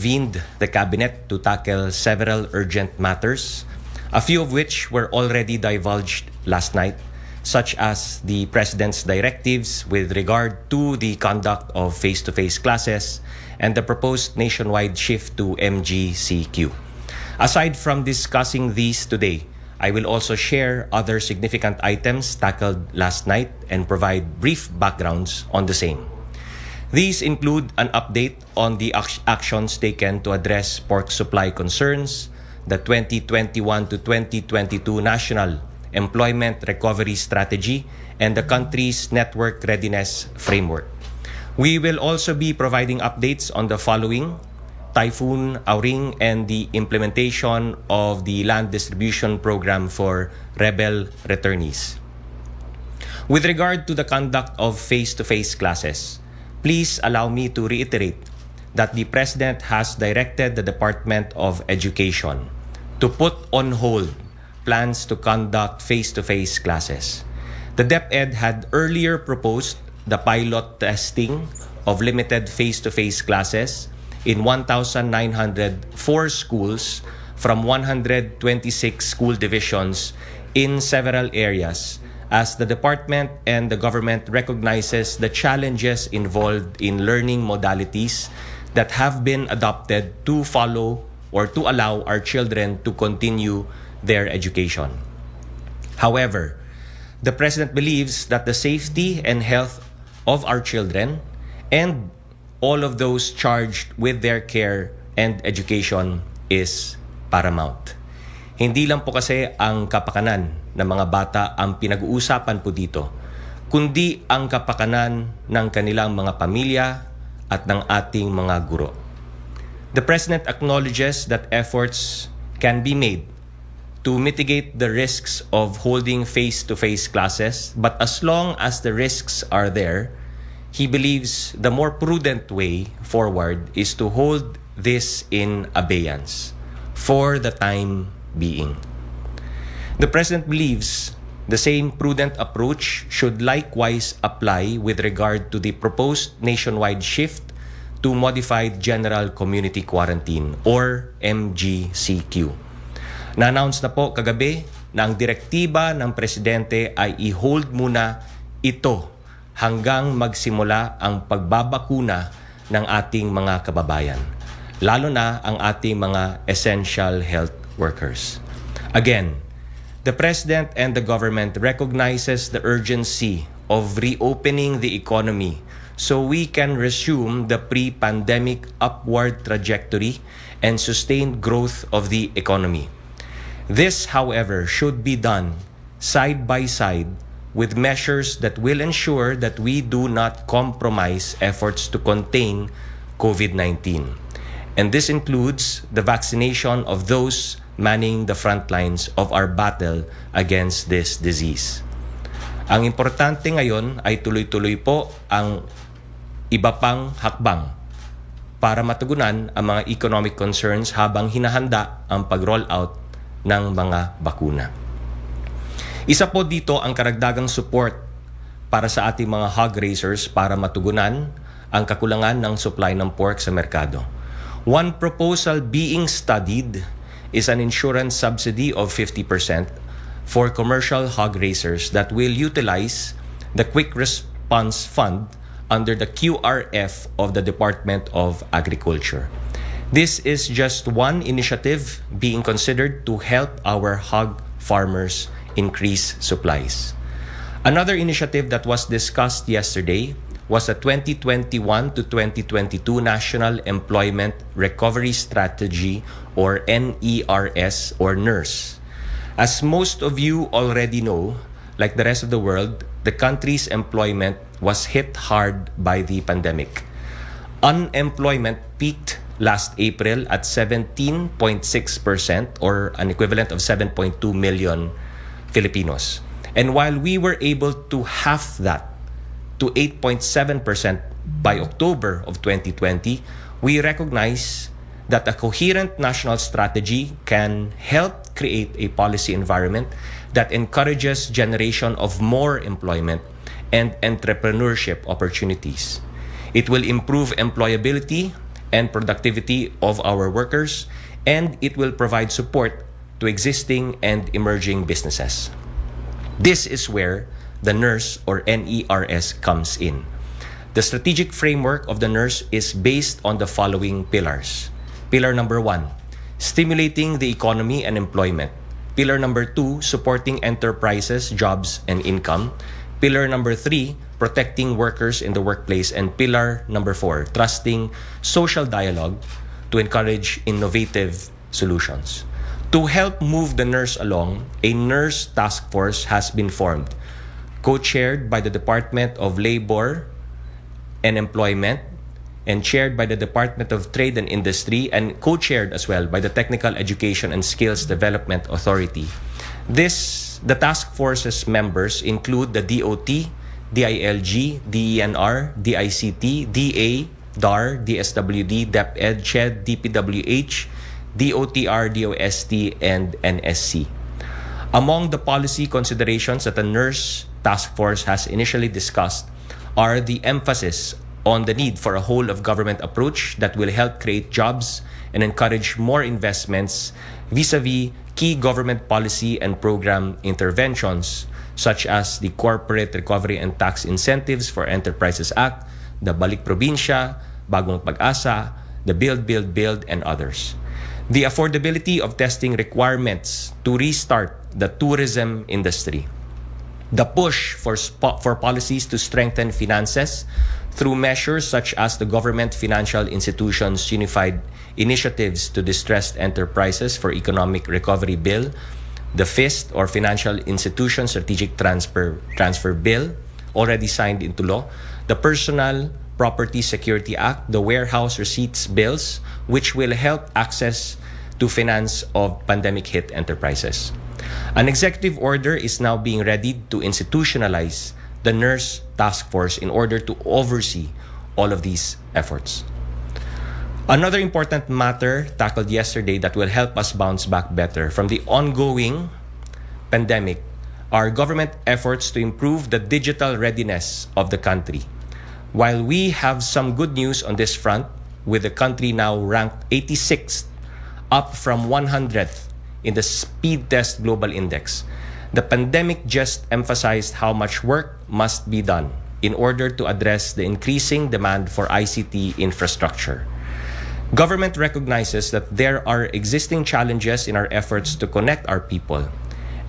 convened the Cabinet to tackle several urgent matters, a few of which were already divulged last night, such as the President's directives with regard to the conduct of face-to-face classes and the proposed nationwide shift to MGCQ. Aside from discussing these today, I will also share other significant items tackled last night and provide brief backgrounds on the same. These include an update on the actions taken to address pork supply concerns, the 2021 to 2022 National Employment Recovery Strategy, and the country's Network Readiness Framework. We will also be providing updates on the following: Typhoon Auring and the implementation of the land distribution program for rebel returnees. With regard to the conduct of face-to-face classes, please allow me to reiterate that the President has directed the Department of Education to put on hold plans to conduct face-to-face classes. The DepEd had earlier proposed the pilot testing of limited face-to-face classes in 1,904 schools from 126 school divisions in several areas, as the department and the government recognizes the challenges involved in learning modalities that have been adopted to follow or to allow our children to continue their education. However, the President believes that the safety and health of our children and all of those charged with their care and education is paramount. Hindi lang po kasi ang kapakanan ng mga bata ang pinag-uusapan po dito, kundi ang kapakanan ng kanilang mga pamilya at ng ating mga guro. The President acknowledges that efforts can be made to mitigate the risks of holding face-to-face classes, but as long as the risks are there, he believes the more prudent way forward is to hold this in abeyance for the time being. The President believes the same prudent approach should likewise apply with regard to the proposed nationwide shift to Modified General Community Quarantine or MGCQ. Na-announce na po kagabi na ang direktiba ng Presidente ay i-hold muna ito hanggang magsimula ang pagbabakuna ng ating mga kababayan, lalo na ang ating mga essential health workers. Again, the President and the government recognizes the urgency of reopening the economy so we can resume the pre-pandemic upward trajectory and sustained growth of the economy. This, however, should be done side by side with measures that will ensure that we do not compromise efforts to contain COVID-19. And this includes the vaccination of those manning the front lines of our battle against this disease. Ang importante ngayon ay tuloy-tuloy po ang iba pang hakbang para matugunan ang mga economic concerns habang hinahanda ang pag-roll out ng mga bakuna. Isa po dito ang karagdagang support para sa ating mga hog raisers para matugunan ang kakulangan ng supply ng pork sa merkado. One proposal being studied is an insurance subsidy of 50% for commercial hog raisers that will utilize the Quick Response Fund under the QRF of the Department of Agriculture. This is just one initiative being considered to help our hog farmers increase supplies. Another initiative that was discussed yesterday was the 2021 to 2022 National Employment Recovery Strategy or NERS or NERS. As most of you already know, like the rest of the world, the country's employment was hit hard by the pandemic. Unemployment peaked last April at 17.6% or an equivalent of 7.2 million Filipinos. And while we were able to halve that to 8.7% by October of 2020, we recognize that a coherent national strategy can help create a policy environment that encourages generation of more employment and entrepreneurship opportunities. It will improve employability and productivity of our workers, and it will provide support to existing and emerging businesses. This is where the NERS or NERS comes in. The strategic framework of the NERS is based on the following pillars. Pillar number 1, stimulating the economy and employment. Pillar number 2, supporting enterprises, jobs, and income. Pillar number 3, protecting workers in the workplace. And pillar number 4, trusting social dialogue to encourage innovative solutions. To help move the NERS along, a NERS task force has been formed, co-chaired by the Department of Labor and Employment and chaired by the Department of Trade and Industry, and co-chaired as well by the Technical Education and Skills Development Authority. The task force's members include the DOT, DILG, DENR, DICT, DA, DAR, DSWD, DepEd, CHED, DPWH, DOTR, DOST, and NSC. Among the policy considerations that the NERS task force has initially discussed are the emphasis on the need for a whole-of-government approach that will help create jobs and encourage more investments vis-a-vis key government policy and program interventions such as the Corporate Recovery and Tax Incentives for Enterprises Act, the Balik Probinsya, Bagong Pag-asa, the Build, and others. The affordability of testing requirements to restart the tourism industry. The push for policies to strengthen finances through measures such as the Government Financial Institutions Unified Initiatives to Distressed Enterprises for Economic Recovery Bill, the FIST or Financial Institution Strategic Transfer Bill, already signed into law, the Personal Property Security Act, the Warehouse Receipts Bills, which will help access to finance of pandemic-hit enterprises. An executive order is now being readied to institutionalize the NERS task force in order to oversee all of these efforts. Another important matter tackled yesterday that will help us bounce back better from the ongoing pandemic are government efforts to improve the digital readiness of the country. While we have some good news on this front, with the country now ranked 86th, up from 100th in the Speed Test Global Index, the pandemic just emphasized how much work must be done in order to address the increasing demand for ICT infrastructure. Government recognizes that there are existing challenges in our efforts to connect our people,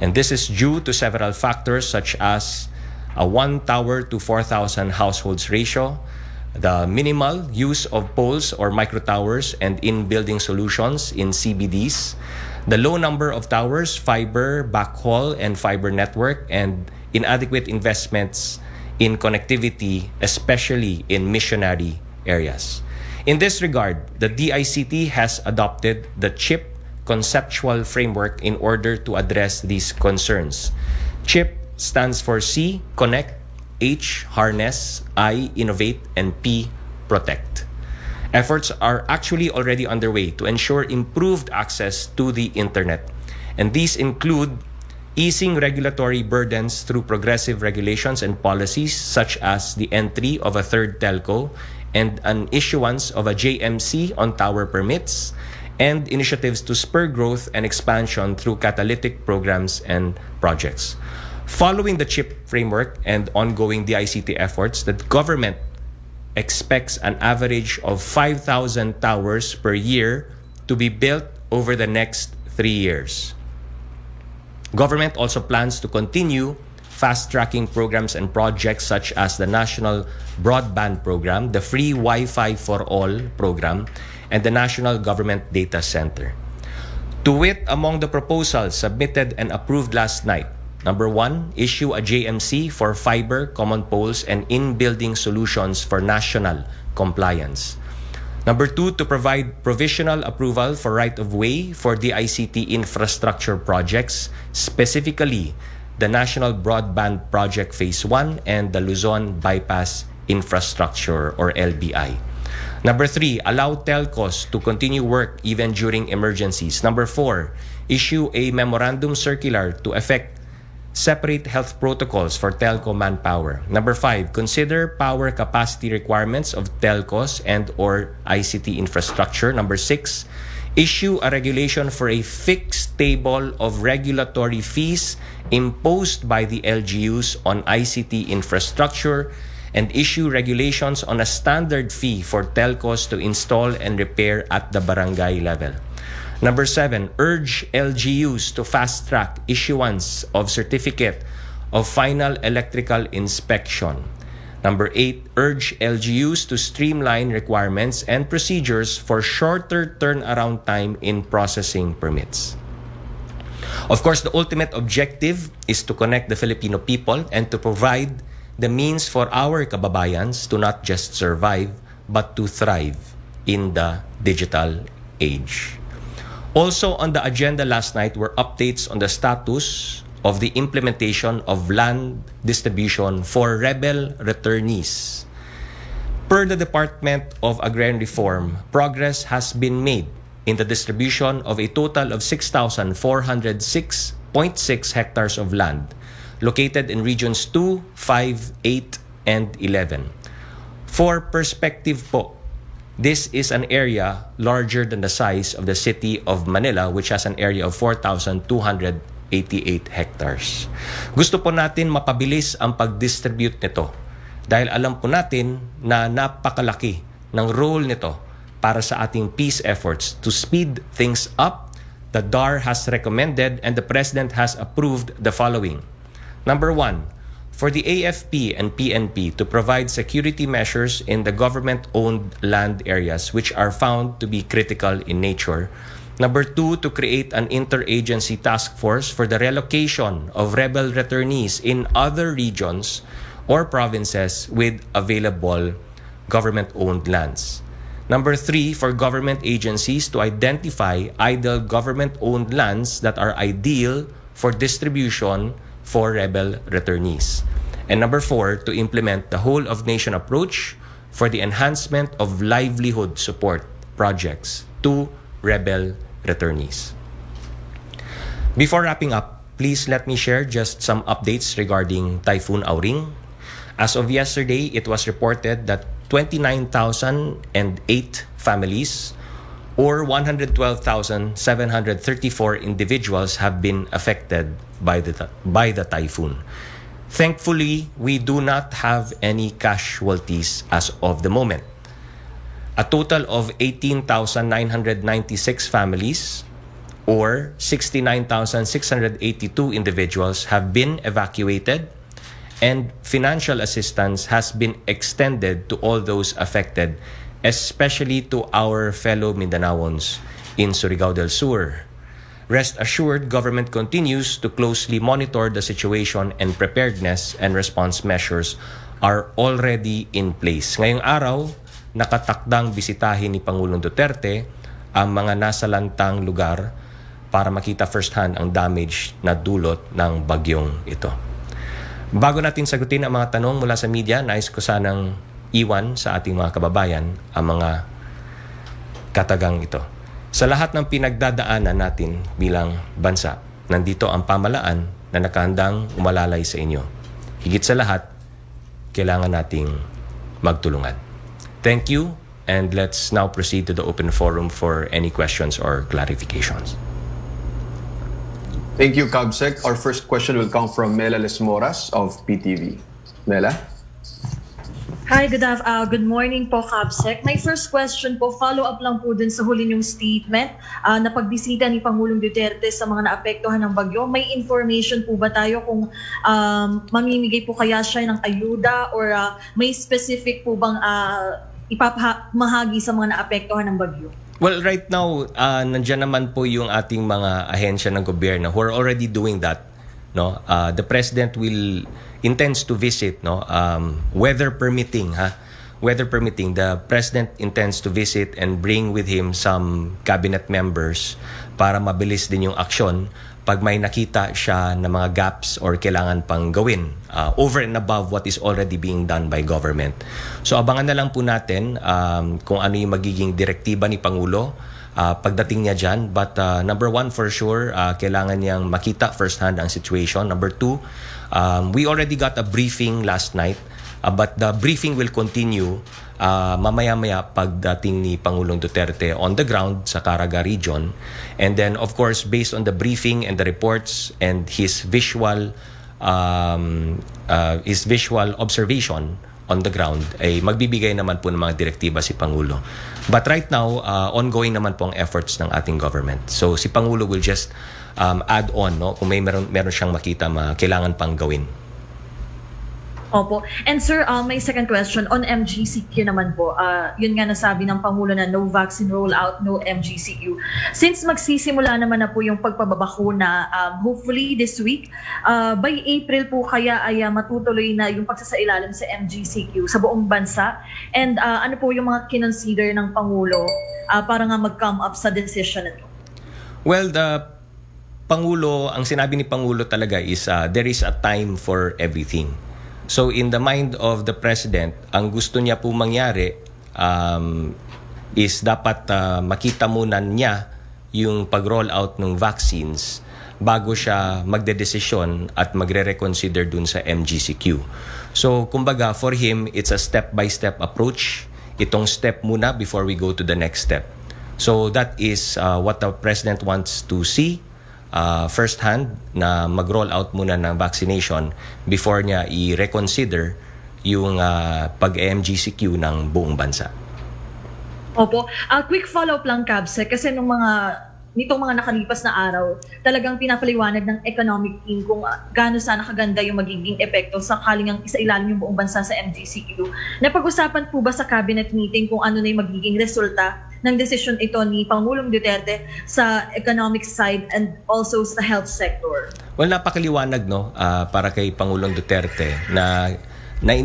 and this is due to several factors such as a 1 tower to 4,000 households ratio, the minimal use of poles or microtowers and in-building solutions in CBDs, the low number of towers, fiber, backhaul, and fiber network, and inadequate investments in connectivity, especially in missionary areas. In this regard, the DICT has adopted the CHIP conceptual framework in order to address these concerns. CHIP stands for C, connect, H, harness, I, innovate, and P, protect. Efforts are actually already underway to ensure improved access to the internet, and these include easing regulatory burdens through progressive regulations and policies such as the entry of a third telco and an issuance of a JMC on tower permits, and initiatives to spur growth and expansion through catalytic programs and projects. Following the CHIP framework and ongoing DICT efforts, the government expects an average of 5,000 towers per year to be built over the next 3 years. Government also plans to continue fast-tracking programs and projects such as the National Broadband Program, the Free Wi-Fi for All Program, and the National Government Data Center. To wit, among the proposals submitted and approved last night, number 1, issue a JMC for fiber, common poles, and in-building solutions for national compliance. Number 2, to provide provisional approval for right-of-way for the ICT infrastructure projects, specifically the National Broadband Project Phase 1 and the Luzon Bypass Infrastructure or LBI. Number 3, allow telcos to continue work even during emergencies. Number 4, issue a memorandum circular to effect separate health protocols for telco manpower. Number 5, consider power capacity requirements of telcos and or ICT infrastructure. Number 6, issue a regulation for a fixed table of regulatory fees imposed by the LGUs on ICT infrastructure and issue regulations on a standard fee for telcos to install and repair at the barangay level. Number 7, urge LGUs to fast-track issuance of certificate of final electrical inspection. Number 8, urge LGUs to streamline requirements and procedures for shorter turnaround time in processing permits. Of course, the ultimate objective is to connect the Filipino people and to provide the means for our kababayans to not just survive, but to thrive in the digital age. Also on the agenda last night were updates on the status of the implementation of land distribution for rebel returnees. Per the Department of Agrarian Reform, progress has been made in the distribution of a total of 6,406.6 hectares of land located in regions 2, 5, 8, and 11. For perspective po, this is an area larger than the size of the city of Manila, which has an area of 4,288 hectares. Gusto po natin mapabilis ang pag-distribute nito dahil alam po natin na napakalaki ng role nito para sa ating peace efforts. To speed things up, the DAR has recommended and the President has approved the following. Number 1, for the AFP and PNP to provide security measures in the government-owned land areas which are found to be critical in nature. Number 2, to create an interagency task force for the relocation of rebel returnees in other regions or provinces with available government-owned lands. Number 3, for government agencies to identify idle government-owned lands that are ideal for distribution for rebel returnees. And number 4, to implement the whole-of-nation approach for the enhancement of livelihood support projects to rebel returnees. Before wrapping up, please let me share just some updates regarding Typhoon Auring. As of yesterday, it was reported that 29,008 families or 112,734 individuals have been affected by the typhoon. Thankfully, we do not have any casualties as of the moment. A total of 18,996 families or 69,682 individuals have been evacuated, and financial assistance has been extended to all those affected, especially to our fellow Mindanaoans in Surigao del Sur. Rest assured, government continues to closely monitor the situation and preparedness and response measures are already in place. Ngayong araw, nakatakdang bisitahin ni Pangulong Duterte ang mga nasa lantang lugar para makita firsthand ang damage na dulot ng bagyong ito. Bago natin sagutin ang mga tanong mula sa media, nais ko sanang iwan sa ating mga kababayan ang mga katagang ito. Sa lahat ng pinagdadaanan natin bilang bansa, nandito ang pamalaan na nakahandang umalalay sa inyo. Higit sa lahat, kailangan nating magtulungan. Thank you, and let's now proceed to the open forum for any questions or clarifications. Thank you, Cabsec. Our first question will come from Mela Lesmoras of PTV. Mela? Hi, good morning po, Cabsec. My first question po, follow-up lang po dun sa huli niyong statement na pagbisita ni Pangulong Duterte sa mga naapektuhan ng bagyo. May information po ba tayo kung mamimigay po kaya siya ng ayuda or may specific po bang ipapamahagi sa mga naapektuhan ng bagyo? Well, right now, nandiyan naman po yung ating mga ahensya ng gobyerno who are already doing that. No, the President intends to visit, weather permitting, weather permitting. The President intends to visit and bring with him some cabinet members para mabilis din yung aksyon pag may nakita siya na mga gaps or kailangan pang gawin over and above what is already being done by government. So abangan na lang po natin kung ano yung magiging direktiba ni Pangulo pagdating niya dyan. But number one, for sure, kailangan niyang makita firsthand ang situation. Number two, we already got a briefing last night, but the briefing will continue mamaya-maya pagdating ni Pangulong Duterte on the ground sa Caraga region. And then, of course, based on the briefing and the reports and his visual observation on the ground, ay magbibigay naman po ng mga direktiba si Pangulo. But right now, ongoing naman po ang efforts ng ating government. So si Pangulo will just add on, no, kung meron siyang makita kailangan pang gawin. Opo. And sir, may second question on MGCQ naman po. Yun nga nasabi ng Pangulo na no vaccine rollout, no MGCQ. Since magsisimula naman na po yung pagpababakuna, hopefully this week, by April po kaya ay matutuloy na yung pagsasailalim sa MGCQ sa buong bansa. And ano po yung mga kinonsider ng Pangulo para nga mag-come up sa decision na ito? Well, Pangulo, ang sinabi ni Pangulo talaga is there is a time for everything. So in the mind of the President, ang gusto niya po mangyari is dapat makita muna niya yung pag-roll out ng vaccines bago siya magdedesisyon at magre-reconsider dun sa MGCQ. So kumbaga, for him, it's a step-by-step approach. Itong step muna before we go to the next step. So that is what the President wants to see first hand, na mag-roll out muna ng vaccination before niya i-reconsider yung pag-MGCQ ng buong bansa. Opo. Quick follow-up lang, Cabsec, kasi nitong mga nakalipas na araw, talagang pinapaliwanag ng economic team kung gaano sana kaganda yung magiging epekto sakaling ang isailalim yung buong bansa sa MGCQ. Napag-usapan po ba sa cabinet meeting kung ano na yung magiging resulta ng desisyon ito ni Pangulong Duterte sa economic side and also sa health sector? Well, napakaliwanag, no, para kay Pangulong Duterte na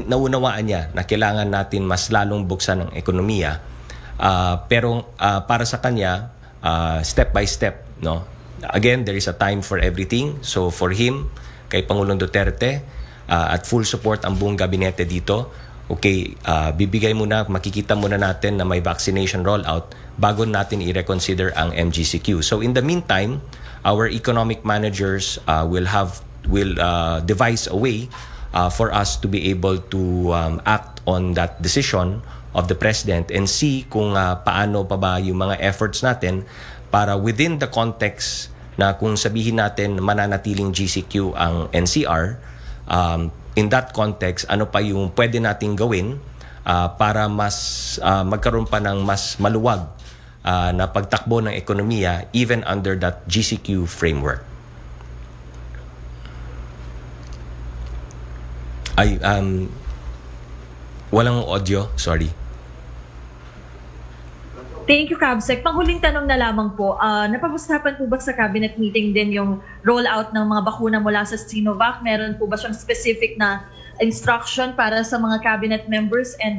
naunawaan niya na kailangan natin mas lalong buksan ang ekonomiya. Pero para sa kanya, step by step, no? Again, there is a time for everything. So for him, kay Pangulong Duterte, at full support ang buong gabinete dito, okay, makikita muna natin na may vaccination rollout bago natin i-reconsider ang MGCQ. So in the meantime, our economic managers will devise a way for us to be able to act on that decision of the President and see kung paano pa ba yung mga efforts natin para within the context na kung sabihin natin mananatiling GCQ ang NCR, in that context, ano pa yung pwede nating gawin para mas magkaroon pa ng mas maluwag na pagtakbo ng ekonomiya even under that GCQ framework. Walang audio, sorry. Thank you, Cabsec. Panghuling tanong na lamang po, napag-usapan po ba sa cabinet meeting din yung rollout ng mga bakuna mula sa Sinovac? Meron po ba siyang specific na instruction para sa mga cabinet members? And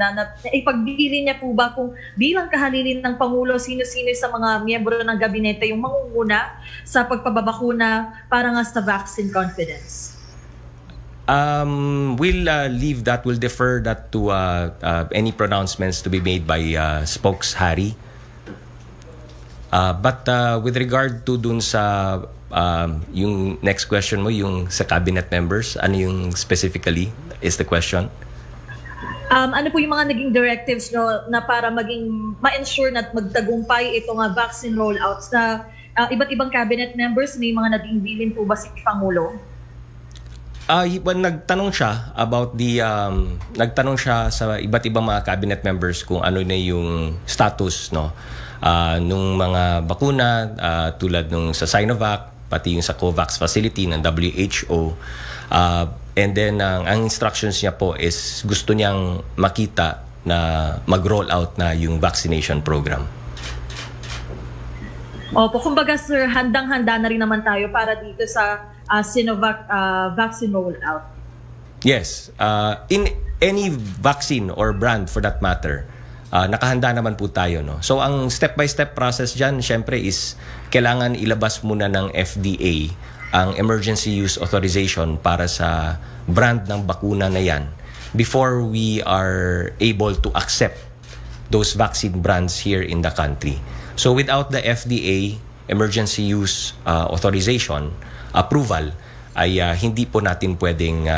ipagbili niya po ba kung bilang kahalilin ng Pangulo, sino-sino sa mga miyembro ng gabinete yung mangunguna sa pagpababakuna para nga sa vaccine confidence? We'll leave that, we'll defer that to any pronouncements to be made by spokeshari. But with regard to dun sa yung next question mo, yung sa cabinet members, ano yung specifically is the question? Ano po yung mga naging directives na para ma-ensure na magtagumpay itong vaccine rollouts na iba't ibang cabinet members, may mga naging bilin po ba si Pangulo? Nagtanong siya about nagtanong siya sa iba't ibang mga cabinet members kung ano na yung status, no, nung mga bakuna tulad nung sa Sinovac, pati yung sa COVAX facility ng WHO. And then ang instructions niya po is gusto niyang makita na mag-roll out na yung vaccination program. Opo, kumbaga sir, handang-handa na rin naman tayo para dito sa Sinovac vaccine rollout. Yes. In any vaccine or brand for that matter, nakahanda naman po tayo, no? So ang step-by-step process dyan, syempre is kailangan ilabas muna ng FDA ang emergency use authorization para sa brand ng bakuna na yan before we are able to accept those vaccine brands here in the country. So without the FDA emergency use authorization, approval, ay hindi po natin pwedeng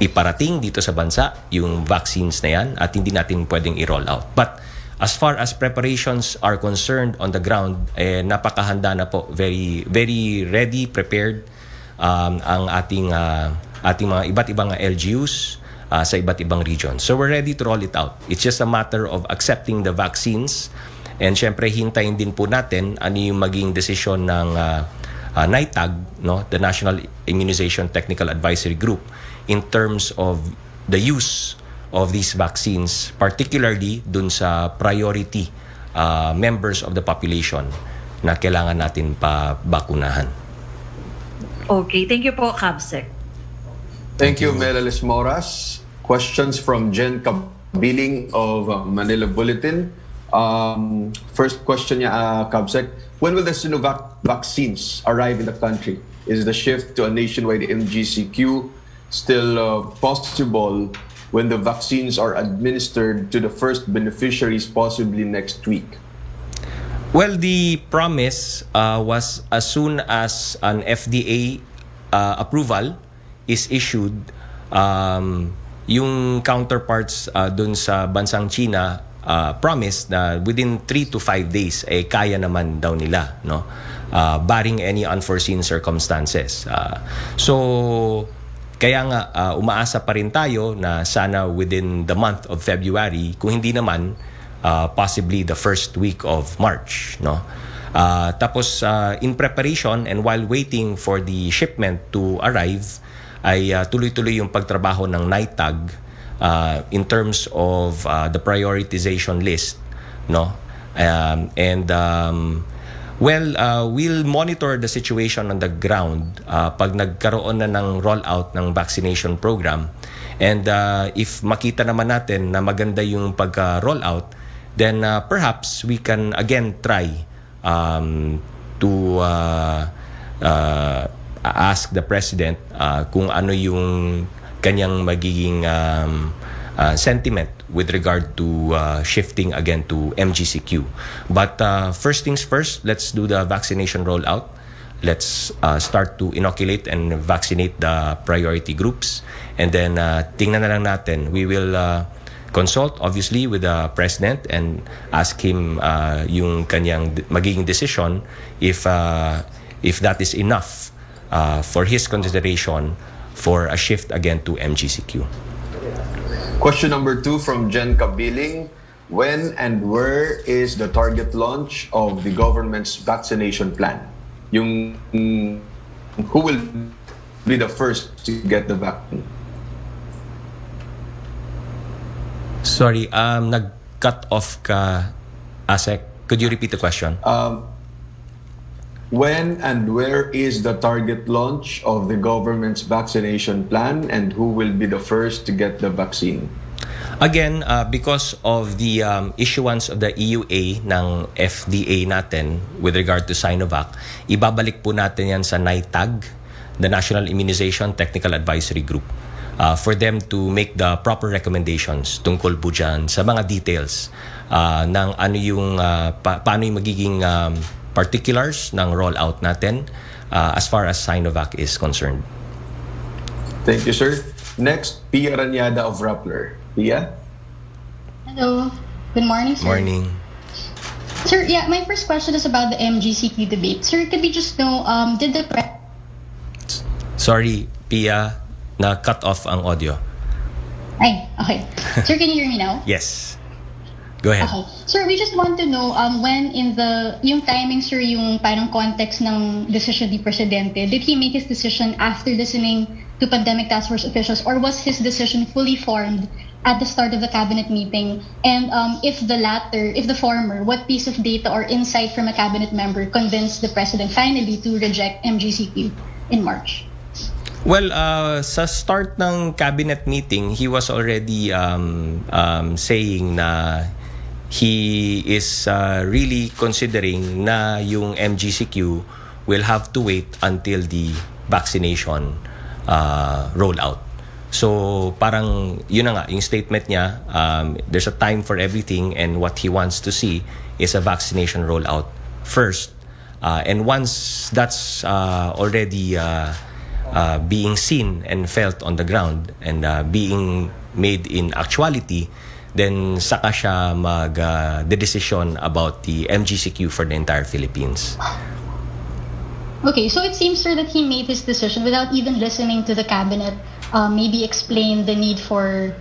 iparating dito sa bansa yung vaccines na yan at hindi natin pwedeng i-roll out. But as far as preparations are concerned on the ground, napakahanda na po, very very ready, prepared ang ating mga iba't ibang LGUs sa iba't ibang regions. So we're ready to roll it out. It's just a matter of accepting the vaccines, and syempre hintayin din po natin ano yung maging desisyon ng NITAG, no, the National Immunization Technical Advisory Group, in terms of the use of these vaccines, particularly dun sa priority members of the population na kailangan natin pa-bakunahan. Okay, thank you po, Kabsec. Thank you, Melalis Moras. Questions from Jen Kabiling of Manila Bulletin. First question niya, Kabsec. When will the Sinovac vaccines arrive in the country? Is the shift to a nationwide MGCQ still possible when the vaccines are administered to the first beneficiaries possibly next week? Well, the promise was as soon as an FDA approval is issued, yung counterparts dun sa bansang China promise na within 3 to 5 days kaya naman daw nila, no, barring any unforeseen circumstances. So kaya nga umaasa pa rin tayo na sana within the month of February, kung hindi naman possibly the first week of March, no. Tapos in preparation and while waiting for the shipment to arrive, ay tuloy-tuloy yung pagtrabaho ng NITAG in terms of the prioritization list, no. We'll monitor the situation on the ground pag nagkaroon na ng rollout ng vaccination program, and if makita naman natin na maganda yung pagka-rollout, then perhaps we can again try to ask the President kung ano yung kanyang magiging sentiment with regard to shifting again to MGCQ. But first things first, let's do the vaccination rollout. Let's start to inoculate and vaccinate the priority groups. And then tingnan na lang natin. We will consult obviously with the President and ask him yung kanyang magiging decision if that is enough for his consideration for a shift again to MGCQ. Question number 2 from Jen Kabiling. When and where is the target launch of the government's vaccination plan? Who will be the first to get the vaccine? Sorry, nag-cut off ka, Asek. Could you repeat the question? When and where is the target launch of the government's vaccination plan, and who will be the first to get the vaccine? Again, because of the issuance of the EUA ng FDA natin with regard to Sinovac, ibabalik po natin yan sa NITAG, the National Immunization Technical Advisory Group, for them to make the proper recommendations tungkol po dyan sa mga details ng ano yung, paano yung magiging particulars ng rollout natin as far as Sinovac is concerned. Thank you, sir. Next, Pia Ranyada of Rappler. Pia? Hello. Good morning, sir. Morning. Sir, yeah, my first question is about the MGCQ debate. Sir, could we just know, did the Sorry, Pia, na-cut off ang audio. Ay, okay. Sir, can you hear me now? Yes. Go ahead. Okay. Sir, we just want to know when in yung timing, sir, yung parang context ng decision ni Presidente, did he make his decision after listening to pandemic task force officials, or was his decision fully formed at the start of the cabinet meeting? And if the former, what piece of data or insight from a cabinet member convinced the President finally to reject MGCQ in March? Well, sa start ng cabinet meeting, he was already saying na he is really considering na yung MGCQ will have to wait until the vaccination rollout. So parang yun na nga, yung statement niya, there's a time for everything and what he wants to see is a vaccination rollout first. And once that's already being seen and felt on the ground and being made in actuality, then saka siya mag-decision about the MGCQ for the entire Philippines. Okay, so it seems, sir, that he made his decision without even listening to the cabinet, maybe explain the need for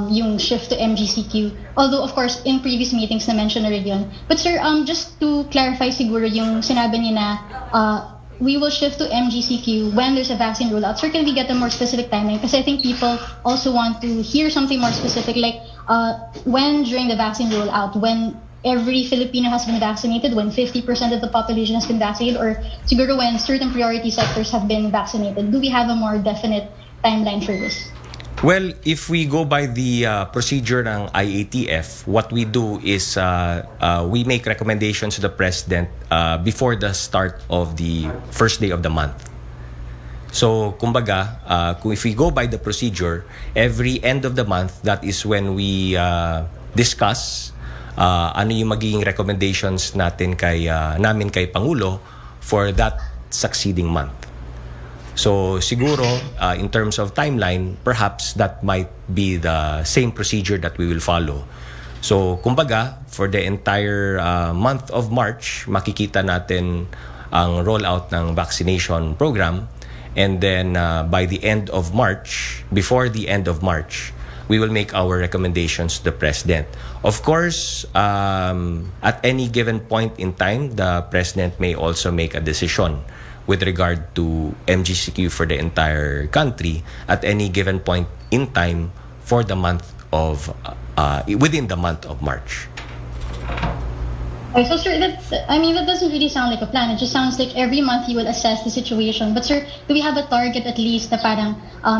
yung shift to MGCQ. Although, of course, in previous meetings na-mention na rin yun. But sir, just to clarify siguro yung sinabi niya na we will shift to MGCQ when there's a vaccine rollout. Sir, can we get a more specific timeline? Because I think people also want to hear something more specific, like when during the vaccine rollout, when every Filipino has been vaccinated, when 50% of the population has been vaccinated, or siguro when certain priority sectors have been vaccinated. Do we have a more definite timeline for this? Well, if we go by the procedure ng IATF, what we do is we make recommendations to the President before the start of the first day of the month. So, kumbaga, if we go by the procedure, every end of the month, that is when we discuss ano yung magiging recommendations natin namin kay Pangulo for that succeeding month. So siguro in terms of timeline, perhaps that might be the same procedure that we will follow. So kumbaga, for the entire month of March, makikita natin ang rollout ng vaccination program, and then by the end of March, before the end of March, we will make our recommendations to the President. Of course, at any given point in time, the President may also make a decision with regard to MGCQ for the entire country at any given point in time for the month of, within the month of March. Okay, so sir, that doesn't really sound like a plan. It just sounds like every month you will assess the situation. But sir, do we have a target at least na parang,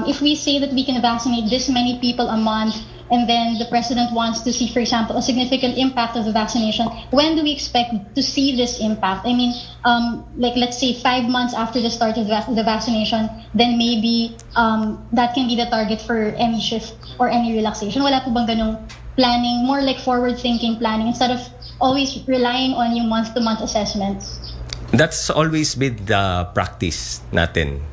if we say that we can vaccinate this many people a month, and then the President wants to see, for example, a significant impact of the vaccination, when do we expect to see this impact? I mean, like let's say 5 months after the start of the vaccination, then maybe that can be the target for any shift or any relaxation. Wala po bang ganung planning, more like forward-thinking planning instead of always relying on yung month-to-month assessments? That's always been the practice natin.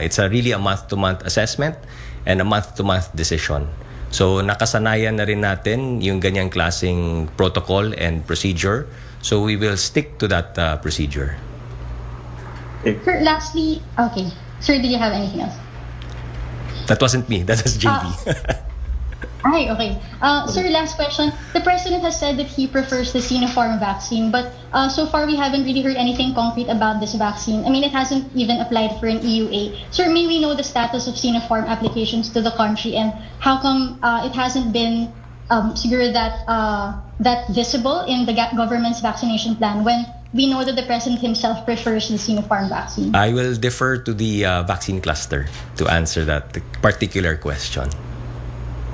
It's really a month-to-month assessment and a month-to-month decision. So nakasanayan na rin natin yung ganyang klaseng protocol and procedure. So we will stick to that procedure. Sir, lastly, okay. Sir, did you have anything else? That wasn't me. That was JB. Hi, okay. Sir, last question. The President has said that he prefers the Sinopharm vaccine, but so far we haven't really heard anything concrete about this vaccine. I mean, it hasn't even applied for an EUA. Sir, may we know the status of Sinopharm applications to the country, and how come it hasn't been siguro that visible in the government's vaccination plan when we know that the President himself prefers the Sinopharm vaccine? I will defer to the vaccine cluster to answer that particular question.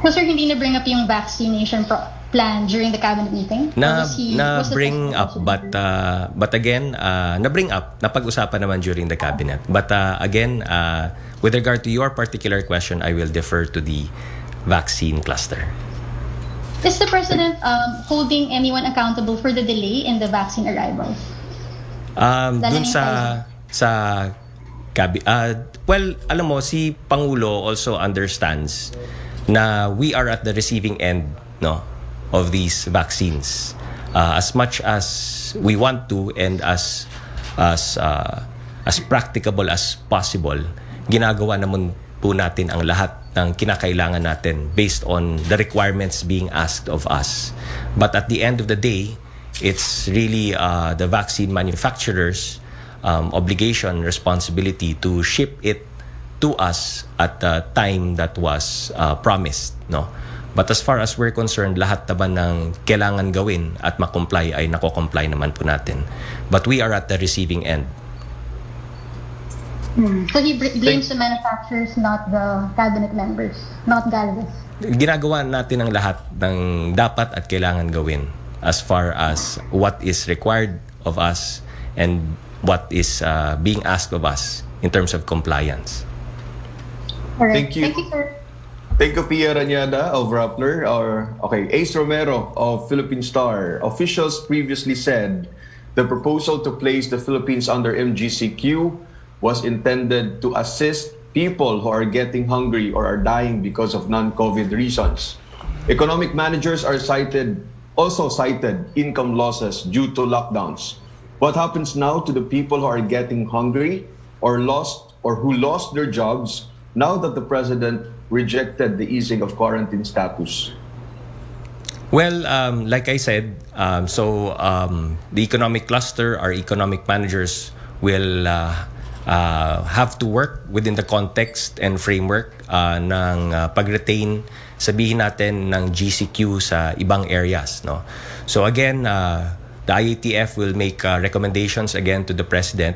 So, sir, hindi na-bring up yung vaccination plan during the cabinet meeting? Na-bring up, but again, na-bring up, napag-usapan naman during the cabinet. But again, with regard to your particular question, I will defer to the vaccine cluster. Is the President holding anyone accountable for the delay in the vaccine arrivals? Dun well, alam mo, si Pangulo also understands na we are at the receiving end, no, of these vaccines. As much as we want to and as practicable as possible, ginagawa naman po natin ang lahat ng kinakailangan natin based on the requirements being asked of us. But at the end of the day, it's really the vaccine manufacturers' obligation, responsibility to ship it to us at the time that was promised, no? But as far as we're concerned, lahat naman ng kailangan gawin at makomply ay nako-comply naman po natin. But we are at the receiving end. So he blames the manufacturers, not the cabinet members, not Galvez. Ginagawa natin ang lahat ng dapat at kailangan gawin as far as what is required of us and what is being asked of us in terms of compliance. All right. Thank you. Thank you, sir. Thank you, Pia Ranyada of Rappler. Ace Romero of Philippine Star. Officials previously said the proposal to place the Philippines under MGCQ was intended to assist people who are getting hungry or are dying because of non-COVID reasons. Economic managers are also cited income losses due to lockdowns. What happens now to the people who are getting hungry or who lost their jobs now that the president rejected the easing of quarantine status? Well, like I said, the economic cluster, our economic managers will have to work within the context and framework ng pag-retain, sabihin natin, ng GCQ sa ibang areas. No? So again, the IATF will make recommendations again to the President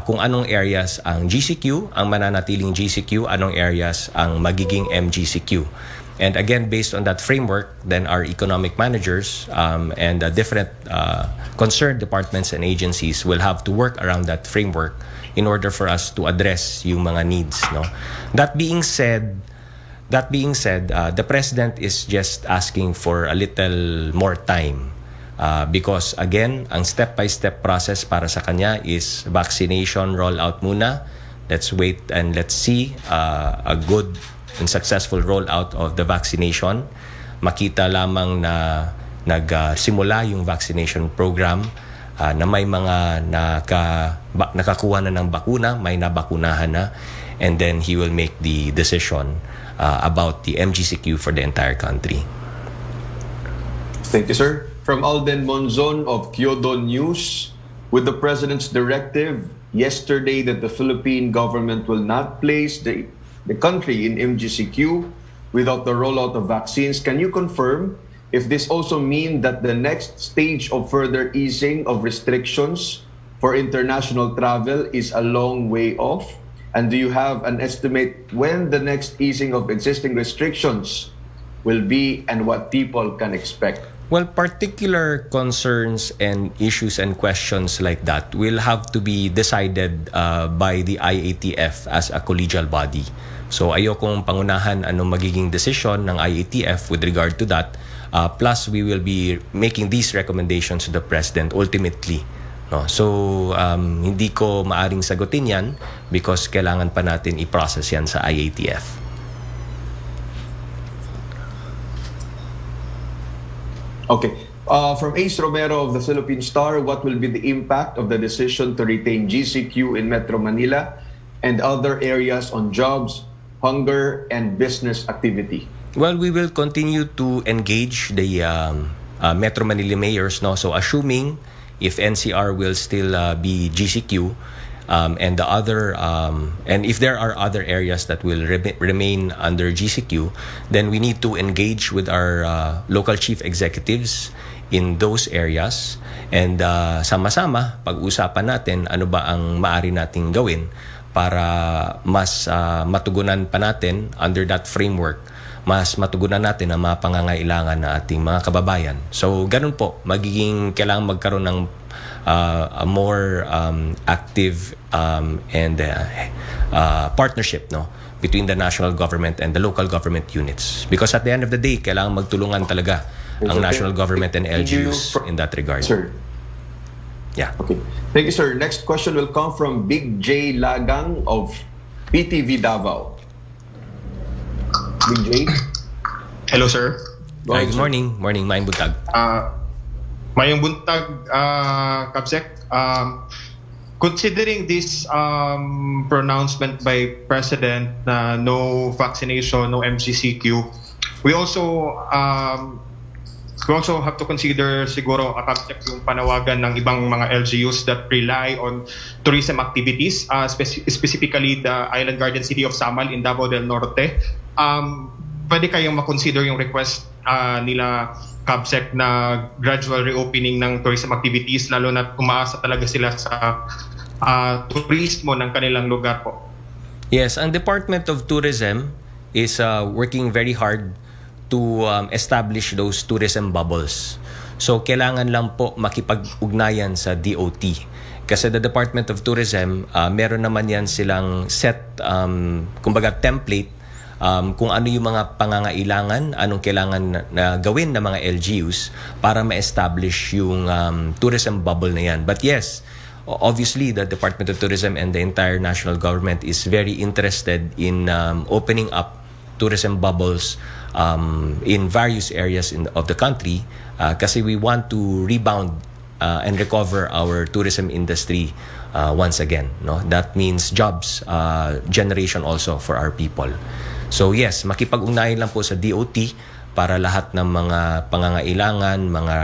kung anong areas ang GCQ, ang mananatiling GCQ, anong areas ang magiging MGCQ. And again, based on that framework, then our economic managers and different concerned departments and agencies will have to work around that framework in order for us to address yung mga needs. No? That being said, the President is just asking for a little more time. Because again, ang step-by-step process para sa kanya is vaccination rollout muna. Let's wait and let's see a good and successful rollout of the vaccination. Makita lamang na nagsimula yung vaccination program, na may mga nakakuha na ng bakuna, may nabakunahan na, and then he will make the decision about the MGCQ for the entire country. Thank you, sir. From Alden Monzon of Kyodo News, with the President's directive yesterday that the Philippine government will not place the country in MGCQ without the rollout of vaccines, can you confirm if this also means that the next stage of further easing of restrictions for international travel is a long way off? And do you have an estimate when the next easing of existing restrictions will be and what people can expect? Well, particular concerns and issues and questions like that will have to be decided by the IATF as a collegial body. So ayokong pangunahan anong magiging decision ng IATF with regard to that. Plus, we will be making these recommendations to the President ultimately. No? So, hindi ko maaring sagutin yan because kailangan pa natin i-process yan sa IATF. Okay. From Ace Romero of the Philippine Star, what will be the impact of the decision to retain GCQ in Metro Manila and other areas on jobs, hunger, and business activity? Well, we will continue to engage the Metro Manila mayors. No? So assuming if NCR will still be GCQ, and the other and if there are other areas that will remain under GCQ, then we need to engage with our local chief executives in those areas and sama-sama pag-usapan natin ano ba ang maaari nating gawin para mas matugunan pa natin under that framework, mas matugunan natin ang mga pangangailangan ng ating mga kababayan. So ganun po, kailangan magkaroon ng a more active and partnership, no, between the national government and the local government units. Because at the end of the day, kailangan magtulungan talaga ang national government and LGUs in that regard. Sir. Yeah. Okay. Thank you, sir. Next question will come from Big J Lagang of PTV Davao. Big J. Hello, sir. Hi, good morning. Morning, Maayong Buntag. Mayong buntag, Kabsek. Considering this pronouncement by President na no vaccination, no MCCQ, we also have to consider siguro, Kabsek, yung panawagan ng ibang mga LGUs that rely on tourism activities, specifically the Island Garden City of Samal in Davao del Norte. Pwede kayong makonsider yung request nila, Kabsek, na gradual reopening ng tourism activities, lalo na umaasa talaga sila sa turismo ng kanilang lugar po. Yes, ang Department of Tourism is working very hard to establish those tourism bubbles. So kailangan lang po makipag-ugnayan sa DOT. Kasi the Department of Tourism, meron naman yan silang set, kumbaga template kung ano yung mga pangangailangan, anong kailangan na gawin ng mga LGUs para ma-establish yung tourism bubble na yan. But yes, obviously, the Department of Tourism and the entire national government is very interested in opening up tourism bubbles in various areas of the country kasi we want to rebound and recover our tourism industry once again. No? That means jobs generation also for our people. So yes, makipag-ugnayan lang po sa DOT para lahat ng mga pangangailangan, mga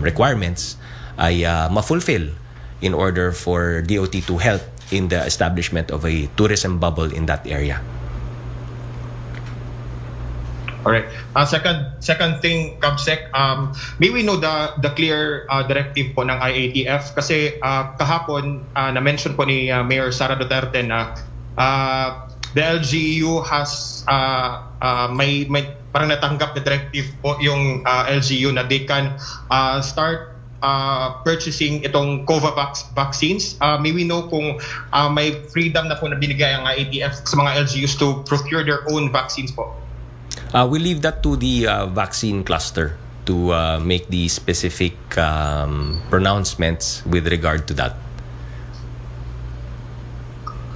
requirements ay ma-fulfill in order for DOT to help in the establishment of a tourism bubble in that area. Alright. Second thing, Kabsec, may we know the clear directive po ng IATF kasi kahapon na-mention po ni Mayor Sara Duterte na the LGU has may parang natanggap na directive po yung LGU na they can start purchasing itong Covavax vaccines. May we know kung may freedom na po na binigay ang IATF sa mga LGUs to procure their own vaccines po? We leave that to the vaccine cluster to make the specific pronouncements with regard to that.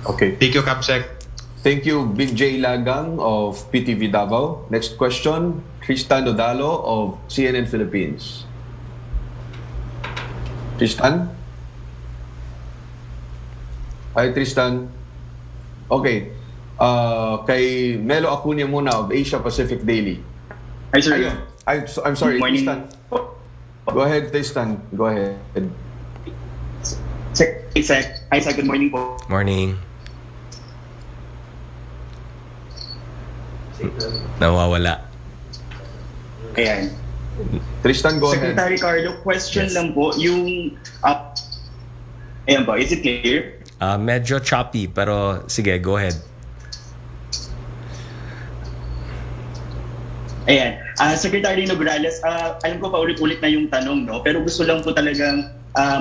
Okay. Thank you, Kabsec. Thank you, Big J Lagang of PTV Davao. Next question, Tristan Dodalo of CNN Philippines. Tristan? Hi, Tristan. Okay. Kay Melo Acuña muna of Asia Pacific Daily. Hi, sir. Ayun. I'm sorry, Good morning. Tristan. Go ahead, Tristan. Go ahead. Hi, sir. Good morning po. Morning. Nawawala. Ayan. Tristan, go ahead. Secretary Karlo, question Yes. lang po. Yung... ayan po, is it clear? Medyo choppy, pero sige, go ahead. Ayan. Secretary Nograles, alam ko pa ulit-ulit na yung tanong, no? Pero gusto lang po talagang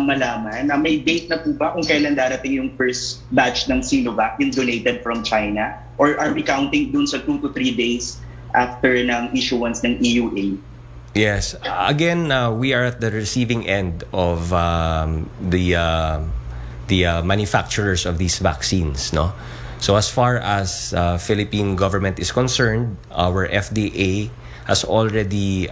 malaman na may date na po ba kung kailan darating yung first batch ng Sinovac, yung donated from China? Or are we counting dun sa 2 to 3 days after ng issuance ng EUA? Yes. Again, we are at the receiving end of the manufacturers of these vaccines, no? So as far as Philippine government is concerned, our FDA has already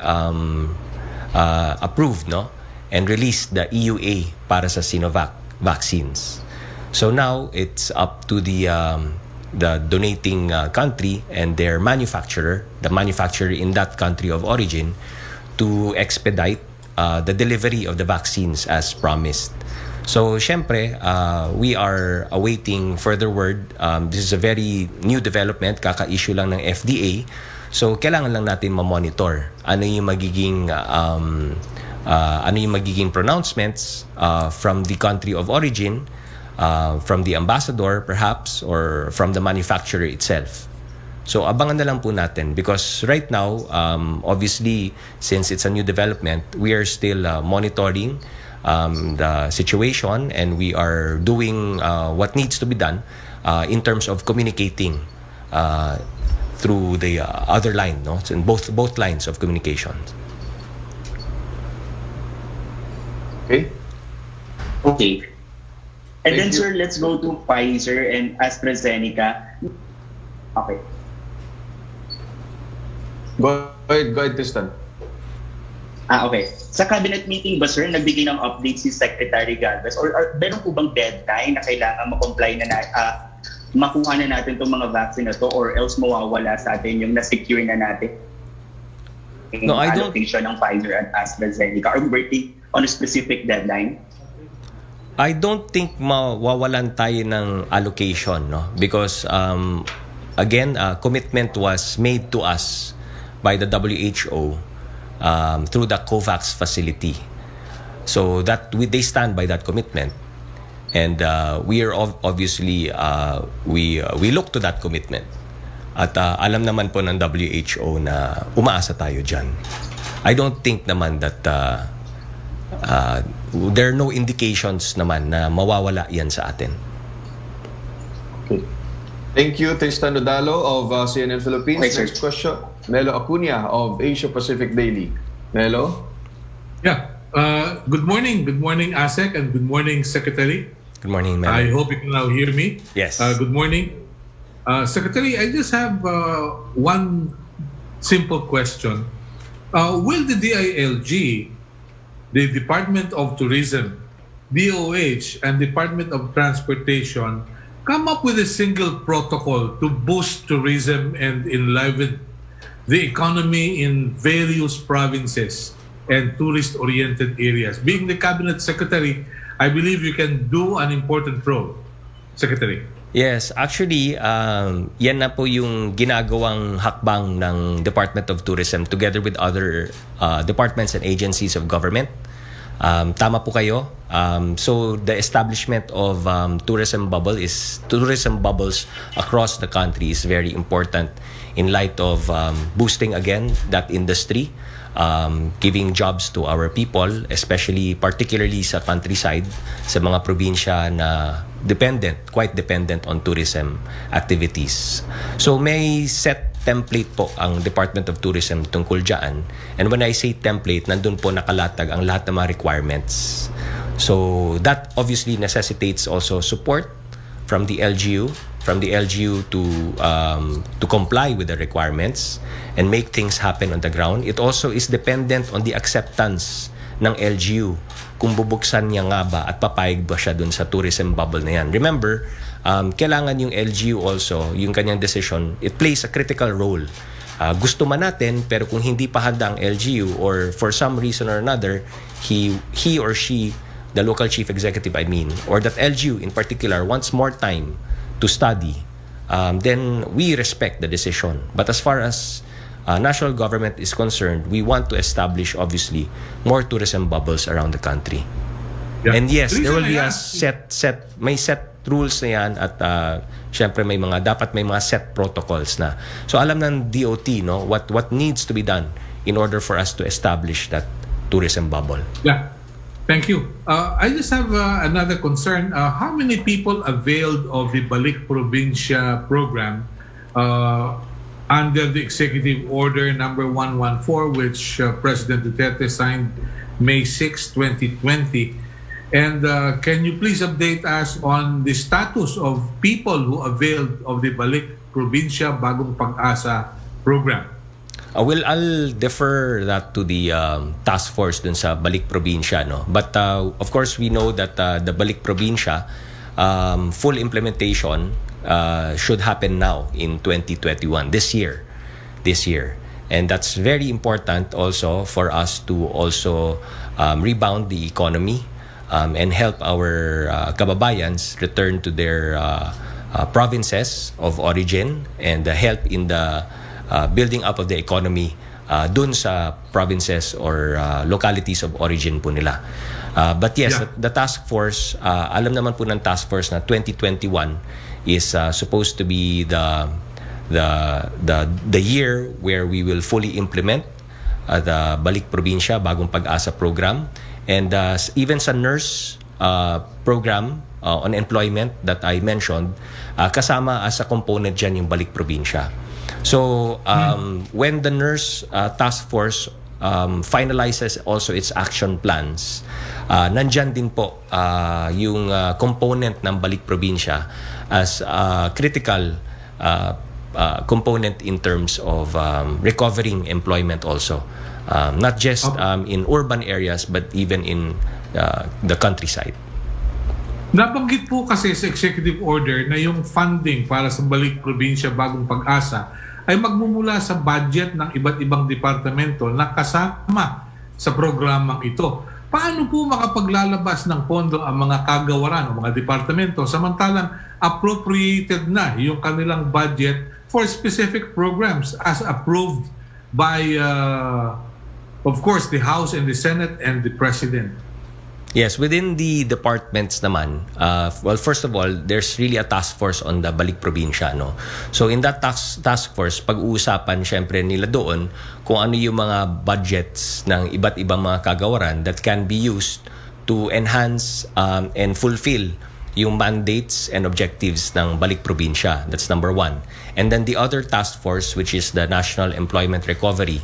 approved, no, and released the EUA para sa Sinovac vaccines. So now it's up to the donating country and their manufacturer, the manufacturer in that country of origin, to expedite the delivery of the vaccines as promised. So, syempre, we are awaiting further word. This is a very new development, kaka-issue lang ng FDA. So, kailangan lang natin ma-monitor ano yung magiging pronouncements from the country of origin, from the ambassador perhaps, or from the manufacturer itself. So abangan na lang po natin because right now, obviously, since it's a new development, we are still monitoring the situation and we are doing what needs to be done in terms of communicating through the other line, no? So in both lines of communication. Okay. Okay. And Thank then, you. sir, let's go to Pfizer and AstraZeneca. Okay. Go ahead, Tristan. Okay. Sa cabinet meeting ba, sir, nagbigay ng update si Secretary Galvez? Or meron po bang deadline na kailangan ma-comply na makuha na natin itong mga vaccine na to or else mawawala sa atin yung na-secure na natin yung No, I don't- allocation ng Pfizer at AstraZeneca? Are we working on a specific deadline? I don't think mawawalan tayo ng allocation, no? Because again, commitment was made to us by the WHO through the COVAX facility. So that they stand by that commitment. And we are obviously we look to that commitment. At alam naman po ng WHO na umaasa tayo diyan. I don't think naman that there are no indications naman na mawawala yan sa atin. Okay. Thank you, Tristan Nodalo of CNN Philippines. Okay, sir. Next question, Melo Acuña of Asia Pacific Daily. Melo? Yeah. Good morning. Good morning, ASEC, and good morning, Secretary. Good morning, Melo. I hope you can now hear me. Yes. Good morning. Secretary, I just have one simple question. Will the DILG, the Department of Tourism, DOH, and Department of Transportation come up with a single protocol to boost tourism and enliven the economy in various provinces and tourist-oriented areas? Being the Cabinet Secretary, I believe you can do an important role, Secretary. Yes, actually, yan na po yung ginagawang hakbang ng Department of Tourism together with other departments and agencies of government. Tama po kayo. So the establishment of tourism bubbles across the country is very important in light of boosting again that industry, giving jobs to our people, particularly sa countryside, sa mga probinsya na quite dependent on tourism activities. So may set template po ang Department of Tourism tungkol dyan. And when I say template, nandun po nakalatag ang lahat ng mga requirements. So that obviously necessitates also support from the LGU, to comply with the requirements and make things happen on the ground. It also is dependent on the acceptance ng LGU kung bubuksan niya nga ba at papayag ba siya dun sa tourism bubble na yan. Remember, kailangan yung LGU also, yung kanyang decision, it plays a critical role. Gusto man natin, pero kung hindi pa handa ang LGU or for some reason or another, he or she, the local chief executive or that LGU in particular wants more time to study, then we respect the decision. But as far as national government is concerned, we want to establish obviously more tourism bubbles around the country. Yeah. And yes, Please, there will be I a may set rules na yan at syempre dapat may mga set protocols na. So alam ng DOT what needs to be done in order for us to establish that tourism bubble. Yeah. Thank you. I just have another concern. How many people availed of the Balik Probinsya program under the Executive Order number 114, which President Duterte signed May 6, 2020? And can you please update us on the status of people who availed of the Balik Probinsya Bagong Pag-asa program? I'll defer that to the task force dun sa Balik Probinsya, no? But of course, we know that the Balik Probinsya full implementation should happen now in 2021, this year. And that's very important also for us to also rebound the economy and help our kababayans return to their provinces of origin and help in the building up of the economy dun sa provinces or localities of origin po nila. But yes, the task force, alam naman po ng task force na 2021 is supposed to be the year where we will fully implement the Balik Probinsya Bagong Pag-asa program. And even sa nurse program on employment that I mentioned, kasama as a component dyan yung Balik Probinsya. So when the nurse task force finalizes also its action plans, nandyan din po yung component ng Balik Probinsya as a critical component in terms of recovering employment also. Not just in urban areas but even in the countryside. Nabanggit po kasi sa executive order na yung funding para sa Balik Probinsya Bagong Pag-asa ay magmumula sa budget ng iba't ibang departamento na kasama sa programang ito. Paano po makapaglalabas ng pondo ang mga kagawaran o mga departamento samantalang appropriated na yung kanilang budget for specific programs as approved by, of course, the House and the Senate and the President? Yes, within the departments naman, well, first of all, there's really a task force on the Balik Probinsya, no? So in that task force, pag-uusapan syempre nila doon kung ano yung mga budgets ng iba't ibang mga kagawaran that can be used to enhance and fulfill yung mandates and objectives ng Balik Probinsya. That's number one. And then the other task force, which is the National Employment Recovery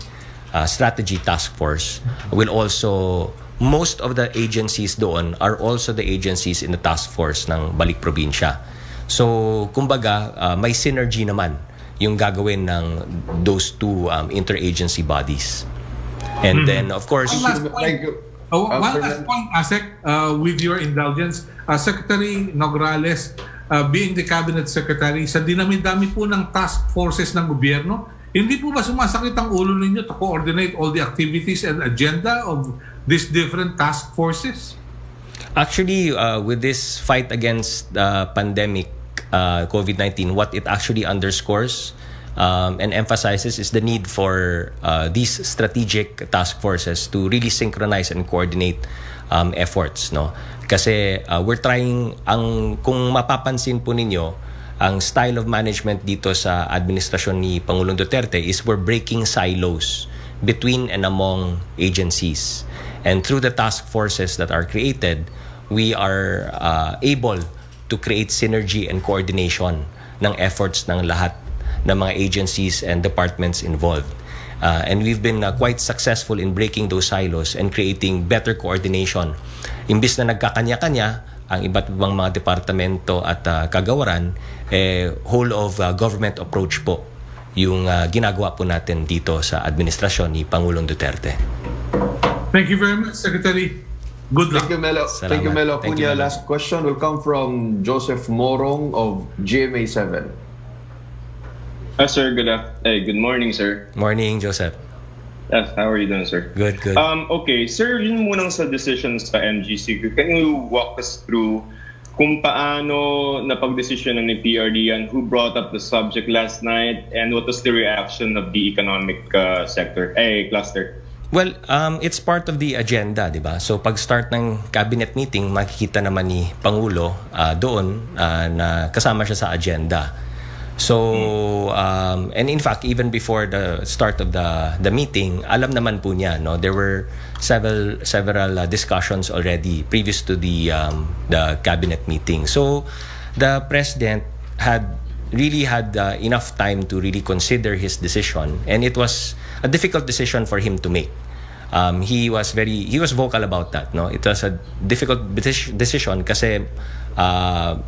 Strategy Task Force, will also, most of the agencies doon are also the agencies in the task force ng Balik Probinsya. So, kumbaga, may synergy naman yung gagawin ng those two interagency bodies. And then, of course, One last point. Thank you. One Sir last point, Asek, with your indulgence. Secretary Nograles, being the Cabinet Secretary, sa dinami-dami po ng task forces ng gobyerno, hindi po ba sumasakit ang ulo ninyo to coordinate all the activities and agenda of these different task forces? actually, with this fight against pandemic, COVID-19, what it actually underscores and emphasizes is the need for these strategic task forces to really synchronize and coordinate efforts, no? Kasi we're trying, kung mapapansin po ninyo, ang style of management dito sa administrasyon ni Pangulong Duterte is we're breaking silos between and among agencies. And through the task forces that are created, we are able to create synergy and coordination ng efforts ng lahat ng mga agencies and departments involved. And we've been quite successful in breaking those silos and creating better coordination. Imbis na nagkakanya-kanya ang iba't ibang mga departamento at kagawaran, whole of government approach po yung ginagawa po natin dito sa administrasyon ni Pangulong Duterte. Thank you very much, Secretary. Good luck. Thank you, Melo. Salamat. Thank you, Melo. Thank you, Cunha, Melo. last question will come from Joseph Morong of GMA7. Sir, good morning, sir. Morning, Joseph. Yes, how are you doing, sir? Good, good. Okay, sir, yun munang sa decisions sa MGC. Can you walk us through kung paano napag-desisyon ni PRD and who brought up the subject last night and what was the reaction of the economic cluster? Well, it's part of the agenda, di ba? So pag-start ng cabinet meeting, makikita naman ni Pangulo doon na kasama siya sa agenda. So, and in fact, even before the start of the meeting, alam naman po niya, no? There were several discussions already previous to the cabinet meeting. So, the president really had enough time to really consider his decision, and it was a difficult decision for him to make. He was vocal about that, no? It was a difficult decision kasi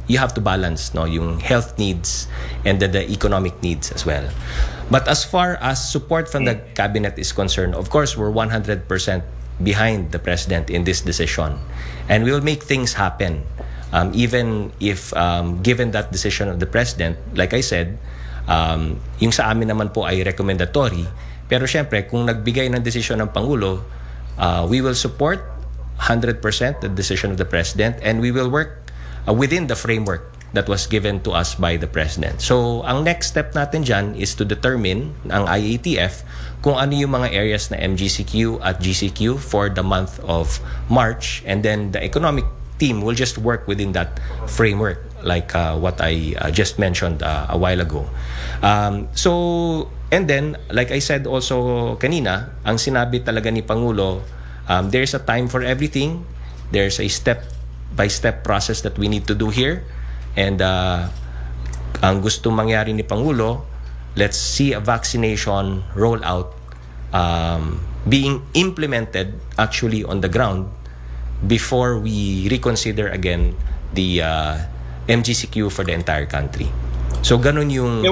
you have to balance, no, yung health needs and the economic needs as well. But as far as support from the cabinet is concerned, of course, we're 100% behind the president in this decision, and we will make things happen. Even if given that decision of the president, like I said, yung sa amin naman po ay recommendatory. Pero syempre, kung nagbigay ng desisyon ng Pangulo, we will support 100% the decision of the president, and we will work within the framework that was given to us by the president. So, ang next step natin dyan is to determine ang IATF kung ano yung mga areas na MGCQ at GCQ for the month of March, and then the economic team will just work within that framework like what I just mentioned a while ago. So, and then, like I said also kanina, ang sinabi talaga ni Pangulo, there's a time for everything. There's a step-by-step process that we need to do here. And ang gusto mangyari ni Pangulo, let's see a vaccination rollout being implemented actually on the ground before we reconsider again the MGCQ for the entire country. So ganun yung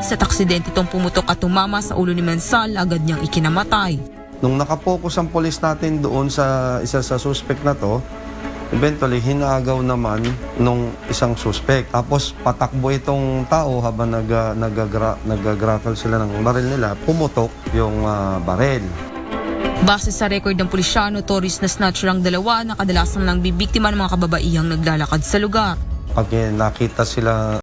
Sa aksidente itong pumutok at tumama sa ulo ni Mansal, agad niyang ikinamatay. Nung nakapokus ang polis natin doon sa isa sa suspect na to, eventually hinagaw naman nung isang suspect. Tapos patakbo itong tao habang nag-gravel sila ng baril nila, pumutok yung baril. Base sa record ng pulisya, notorious na snatcher ang dalawa na kadalasang nang bibiktima ng mga kababaihang naglalakad sa lugar. Pag nakita sila